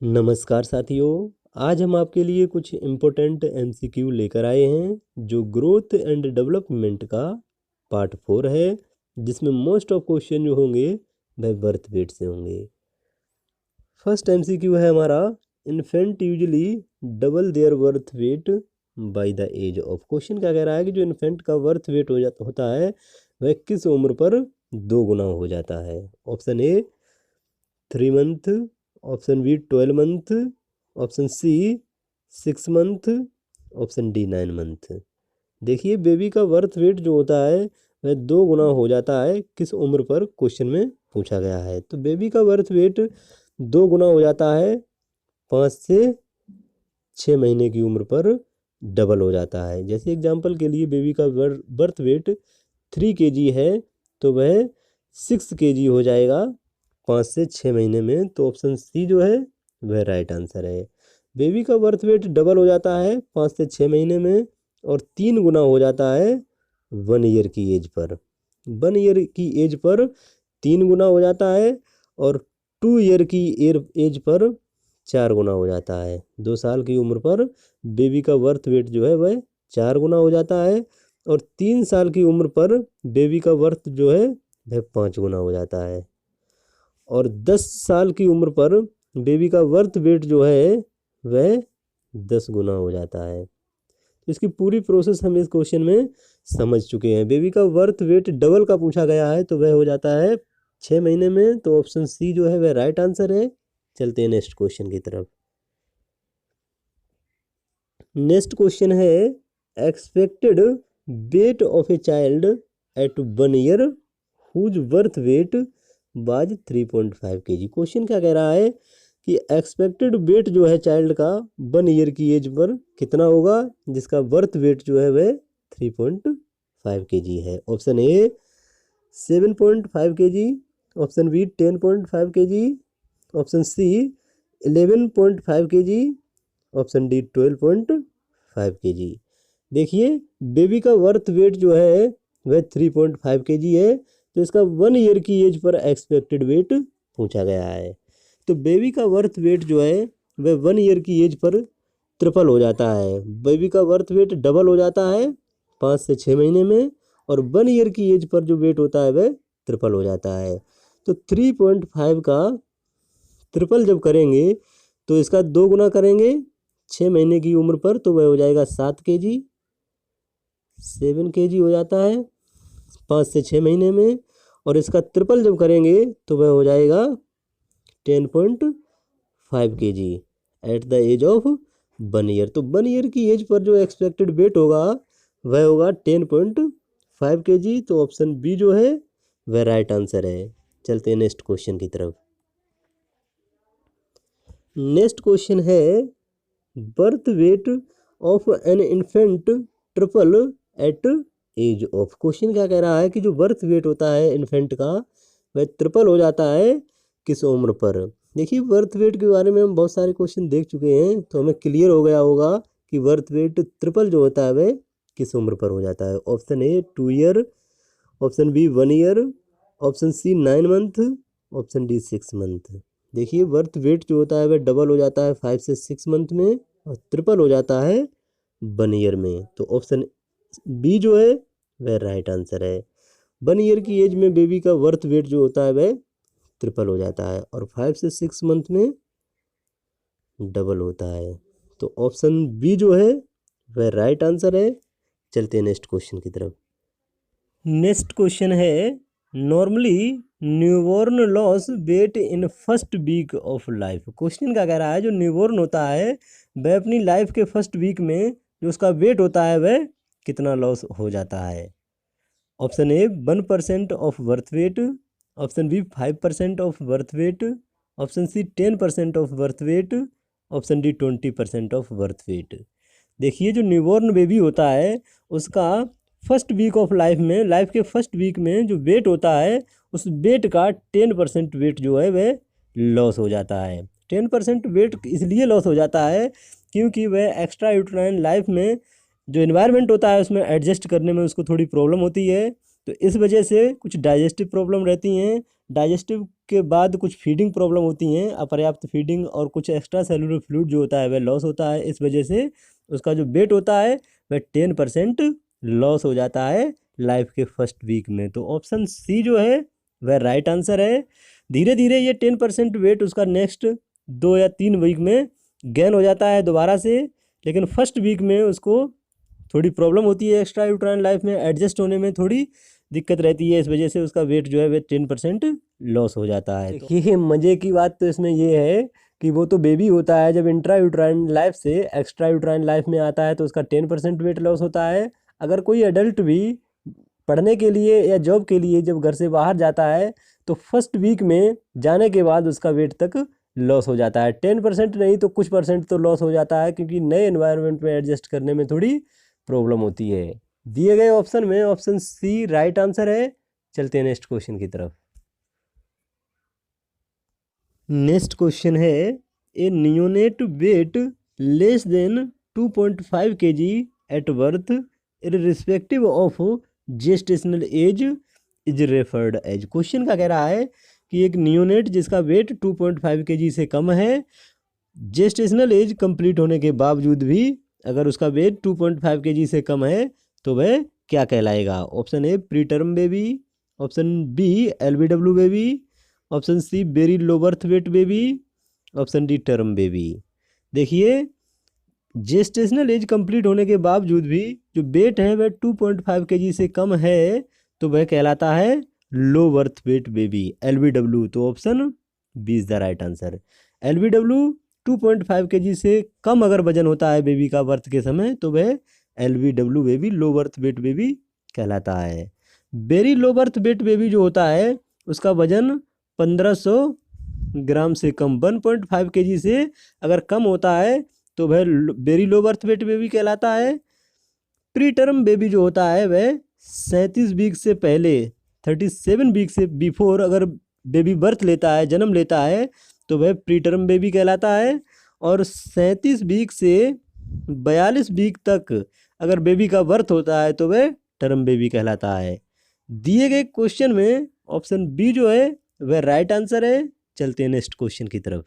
नमस्कार साथियों। आज हम आपके लिए कुछ इम्पोर्टेंट एमसीक्यू लेकर आए हैं जो ग्रोथ एंड डेवलपमेंट का पार्ट 4 है, जिसमें मोस्ट ऑफ क्वेश्चन जो होंगे वह बर्थ वेट से होंगे। फर्स्ट एमसीक्यू है हमारा, infant usually double their birth weight by the age of. Question क्या कह रहा है कि जो इन्फेंट का बर्थ वेट होता है वह किस उम्र पर 2 गुना हो जाता है। Option A 3 month, option B 12 month, option C 6 month, option D 9 month. देखिए बेबी का बर्थ वेट जो होता है वह 2 गुना हो जाता है किस उम्र पर, क्वेश्चन में पूछा गया है। तो बेबी का बर्थ वेट 2 गुना हो जाता है 5 से 6 महीने की उम्र पर डबल हो जाता है। जैसे एग्जाम्पल के लिए बेबी का बर्थ वेट 3 kg है तो वह 6 kg हो जाएगा 5 से 6 महीने में। तो ऑप्शन सी जो है वह राइट आंसर है। बेबी का बर्थ वेट डबल हो जाता है 5 से 6 महीने में और 3 गुना हो जाता है 1 ईयर की एज पर। 1 ईयर की एज पर 3 गुना हो जाता है और 2 ईयर की एज पर 4 गुना हो जाता है। 2 साल की उम्र पर बेबी का बर्थ वेट जो है वह 4 गुना हो जाता है और 3 साल की उम्र पर बेबी का बर्थ जो है वह 5 गुना हो जाता है और 10 साल की उम्र पर बेबी का बर्थ वेट जो है वह 10 गुना हो जाता है। तो इसकी पूरी प्रोसेस हम इस क्वेश्चन में समझ चुके हैं। बेबी का बर्थ वेट डबल का पूछा गया है तो वह हो जाता है 6 महीने में। तो ऑप्शन सी जो है वह राइट आंसर है। चलते हैं नेक्स्ट क्वेश्चन की तरफ। नेक्स्ट क्वेश्चन है, expected weight of a child at 1 year whose birth weight was 3.5 kg। Question क्या कह रहा है कि एक्सपेक्टेड वेट जो है चाइल्ड का 1 ईयर की एज पर कितना होगा, जिसका बर्थ वेट जो है वह 3.5 kg है। Option A 7.5 kg, option B 10.5 kg, option C 11.5 kg, option D 12.5 kg। देखिए बेबी का बर्थ वेट जो है वह 3.5 kg है तो इसका 1 ईयर की एज पर एक्सपेक्टेड वेट पूछा गया है। तो बेबी का बर्थ वेट जो है वह 1 ईयर की एज पर ट्रिपल हो जाता है। बेबी का बर्थ वेट डबल हो जाता है 5 से 6 महीने में और 1 ईयर की एज पर जो वेट होता है वह ट्रिपल हो जाता है। तो 3.5 का ट्रिपल जब करेंगे तो इसका 2 गुना करेंगे 6 महीने की उम्र पर तो वह हो जाएगा 7 kg, 7 kg हो जाता है 5 से 6 महीने में और इसका ट्रिपल जब करेंगे तो वह हो जाएगा 10.5 kg at the age of 1 year. तो 1 ईयर की एज पर जो एक्सपेक्टेड वेट होगा वह होगा 10.5 kg। तो ऑप्शन बी जो है वह राइट आंसर है। चलते हैं नेक्स्ट क्वेश्चन की तरफ। नेक्स्ट क्वेश्चन है, birth weight of an infant triple at age of. Question क्या कह रहा है कि जो बर्थ वेट होता है इन्फेंट का वह ट्रिपल हो जाता है किस उम्र पर। देखिए बर्थ वेट के बारे में हम बहुत सारे क्वेश्चन देख चुके हैं तो हमें क्लियर हो गया होगा कि बर्थ वेट ट्रिपल जो होता है वह किस उम्र पर हो जाता है। Option A 2 year, option B 1 year, option C 9 month, option D 6 month. देखिए बर्थ वेट जो होता है वह डबल हो जाता है 5 से 6 मंथ में और ट्रिपल हो जाता है 1 ईयर में। तो ऑप्शन बी जो है वह राइट आंसर है। 1 ईयर की एज में बेबी का बर्थ वेट जो होता है वह ट्रिपल हो जाता है और 5 से 6 मंथ में डबल होता है। तो ऑप्शन बी जो है वह राइट आंसर है। चलते हैं नेक्स्ट क्वेश्चन की तरफ। नेक्स्ट क्वेश्चन है, normally newborn loss weight in first week of life. Question क्या कह रहा है, जो न्यूबॉर्न होता है वह अपनी लाइफ के फर्स्ट वीक में जो उसका वेट होता है वह कितना लॉस हो जाता है। Option A 1% of birth weight, option B 5% of birth weight, option C 10% of birth weight, option D 20% of birth weight. देखिए जो न्यूबॉर्न बेबी होता है उसका फर्स्ट वीक ऑफ लाइफ में, लाइफ के फर्स्ट वीक में जो वेट होता है उस वेट का 10% वेट जो है वह लॉस हो जाता है। 10% वेट इसलिए लॉस हो जाता है क्योंकि वह एक्स्ट्रा यूट्राइन लाइफ में जो इन्वायरमेंट होता है उसमें एडजस्ट करने में उसको थोड़ी प्रॉब्लम होती है। तो इस वजह से कुछ डाइजेस्टिव प्रॉब्लम रहती हैं डाइजेस्टिव के बाद कुछ फीडिंग प्रॉब्लम होती हैं, अपर्याप्त फीडिंग और कुछ एक्स्ट्रा सेलुलर फ्लूइड जो होता है वह लॉस होता है। इस वजह से उसका जो वेट होता है वह 10% लॉस हो जाता है लाइफ के फर्स्ट वीक में। तो ऑप्शन सी जो है वह राइट आंसर है। धीरे धीरे ये 10% वेट उसका नेक्स्ट 2 या 3 वीक में गेन हो जाता है दोबारा से, लेकिन फर्स्ट वीक में उसको थोड़ी प्रॉब्लम होती है एक्स्ट्रा यूट्राइन लाइफ में एडजस्ट होने में थोड़ी दिक्कत रहती है। इस वजह से उसका वेट जो है वह 10% लॉस हो जाता है। देखिए मज़े की बात तो इसमें ये है कि वो तो बेबी होता है, जब इंट्रा यूट्राइन लाइफ से एक्स्ट्रा यूट्राइन लाइफ में आता है तो उसका 10% वेट लॉस होता है। अगर कोई एडल्ट भी पढ़ने के लिए या जॉब के लिए जब घर से बाहर जाता है तो फर्स्ट वीक में जाने के बाद उसका वेट तक लॉस हो जाता है। 10% नहीं तो कुछ परसेंट तो लॉस हो जाता है, क्योंकि नए एनवायरनमेंट में एडजस्ट करने में थोड़ी प्रॉब्लम होती है। दिए गए ऑप्शन में ऑप्शन सी राइट आंसर है। चलते हैं नेक्स्ट क्वेश्चन की तरफ। नेक्स्ट क्वेश्चन है a neonate weight less than 2.5 kg at birth irrespective of gestational age is referred as. Question का कह रहा है कि एक नियोनेट जिसका वेट 2.5 kg से कम है, जेस्टेशनल एज कंप्लीट होने के बावजूद भी अगर उसका वेट 2.5 kg से कम है तो वह क्या कहलाएगा। Option A preterm baby, option B LBW baby, option C very low birth weight baby, option D term baby. देखिए जेस्टेशनल एज कंप्लीट होने के बावजूद भी जो वेट है वह 2.5 kg से कम है तो वह कहलाता है low birth weight baby, LBW। तो option B is the right answer. LBW 2.5 kg से कम अगर वजन होता है बेबी का बर्थ के समय तो वह LBW बेबी लो बर्थ वेट बेबी कहलाता है। Very low birth weight baby जो होता है उसका वजन 1500 ग्राम से कम 1.5 kg से अगर कम होता है तो वह very low birth weight baby कहलाता है। प्री टर्म बेबी जो होता है वह 37 वीक से पहले 37 वीक से बिफोर अगर बेबी बर्थ लेता है, जन्म लेता है, तो वह प्री टर्म बेबी कहलाता है। और 37 वीक से 42 वीक तक अगर बेबी का बर्थ होता है तो वह टर्म बेबी कहलाता है। दिए गए क्वेश्चन में ऑप्शन बी जो है वह राइट आंसर है। चलते हैं नेक्स्ट क्वेश्चन की तरफ।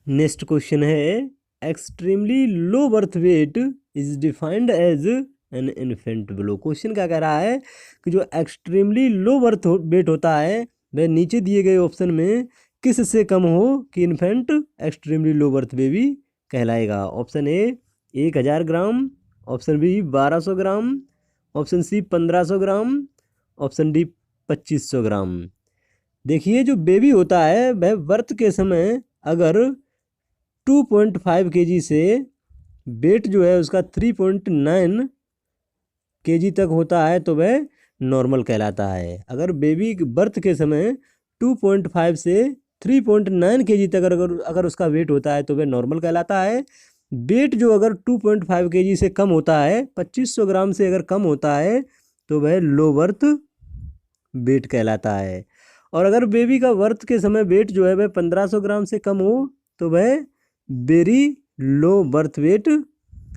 नेक्स्ट क्वेश्चन है extremely low birth weight is defined as an infant below. Question क्या कह रहा है कि जो एक्सट्रीमली लो बर्थ वेट होता है वह नीचे दिए गए ऑप्शन में किस से कम हो कि infant extremely low birth baby कहलाएगा। Option A 1000 gram, option B 1200 gram, option C 1500 gram, option D 2500 gram. देखिए जो बेबी होता है वह बर्थ के समय अगर 2.5 kg से वेट जो है उसका 3.9 kg तक होता है तो वह नॉर्मल कहलाता है। अगर बेबी बर्थ के समय 2.5 से 3.9 kg तक अगर उसका वेट होता है तो वह नॉर्मल कहलाता है। वेट जो अगर 2.5 kg से कम होता है, 2500 ग्राम से अगर कम होता है तो वह लो बर्थ वेट कहलाता है। और अगर बेबी का बर्थ के समय वेट जो है वह 1500 ग्राम से कम हो तो वह वेरी लो बर्थ वेट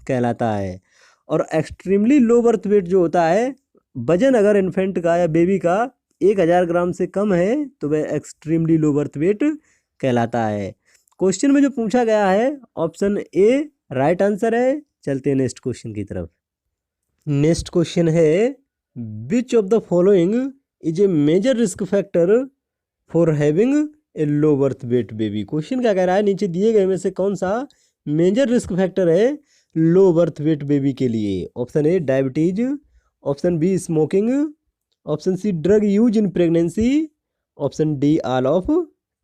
कहलाता है। और एक्सट्रीमली लो बर्थ वेट जो होता है, वजन अगर इन्फेंट का या बेबी का 1000 ग्राम से कम है तो वह एक्सट्रीमली लो बर्थ वेट कहलाता है। क्वेश्चन में जो पूछा गया है ऑप्शन ए राइट आंसर है। चलते हैं नेक्स्ट क्वेश्चन की तरफ। नेक्स्ट क्वेश्चन है which of the following is a major risk factor for having a low birth weight baby. Question क्या कह रहा है नीचे दिए गए में से कौन सा मेजर रिस्क फैक्टर है लो बर्थ वेट बेबी के लिए। Option A diabetes, option B smoking, option C drug use in pregnancy, option D all of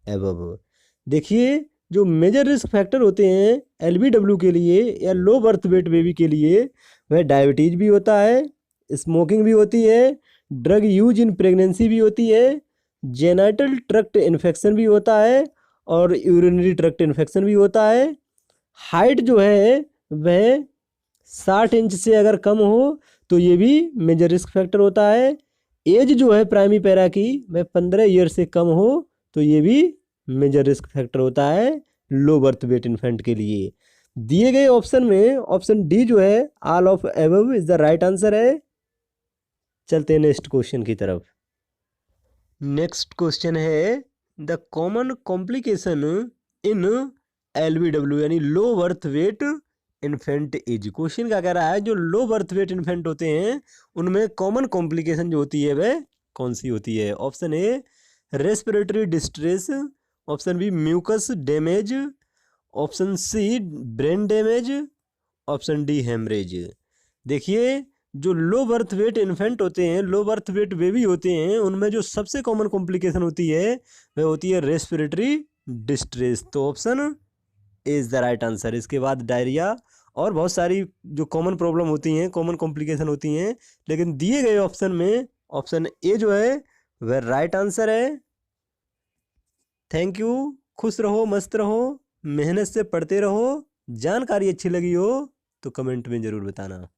above. देखिए जो मेजर रिस्क फैक्टर होते हैं LBW के लिए या लो बर्थ वेट बेबी के लिए वह डायबिटीज भी होता है, स्मोकिंग भी होती है, ड्रग यूज इन प्रेगनेंसी भी होती है, जेनाइटल ट्रैक्ट इन्फेक्शन भी होता है और यूरिनरी ट्रैक्ट इन्फेक्शन भी होता है। हाइट जो है वह 60 इंच से अगर कम हो तो ये भी मेजर रिस्क फैक्टर होता है। एज जो है प्राइमरी पैरा की वह 15 ईयर से कम हो तो ये भी मेजर रिस्क फैक्टर होता है लो बर्थ वेट इन्फेंट के लिए। दिए गए ऑप्शन में ऑप्शन डी जो है all of above is the right answer है। चलते हैं नेक्स्ट क्वेश्चन की तरफ। नेक्स्ट क्वेश्चन है the common complication in LBW यानी low birth weight infant age. Question क्या कह रहा है, जो लो बर्थ वेट इन्फेंट होते हैं उनमें कॉमन कॉम्प्लिकेशन जो होती है वह कौन सी होती है। Option A respiratory distress, option B mucus damage, option C brain damage, option D haemorrhage. देखिए जो लो बर्थ वेट इन्फेंट होते हैं, लो बर्थ वेट बेबी होते हैं, उनमें जो सबसे कॉमन कॉम्प्लिकेशन होती है वह होती है रेस्पिरेटरी डिस्ट्रेस। तो option is the right answer. इसके बाद डायरिया और बहुत सारी जो कॉमन प्रॉब्लम होती हैं, कॉमन कॉम्प्लिकेशन होती हैं, लेकिन दिए गए ऑप्शन में ऑप्शन ए जो है वह राइट आंसर है। Thank you. खुश रहो, मस्त रहो, मेहनत से पढ़ते रहो। जानकारी अच्छी लगी हो तो कमेंट में ज़रूर बताना।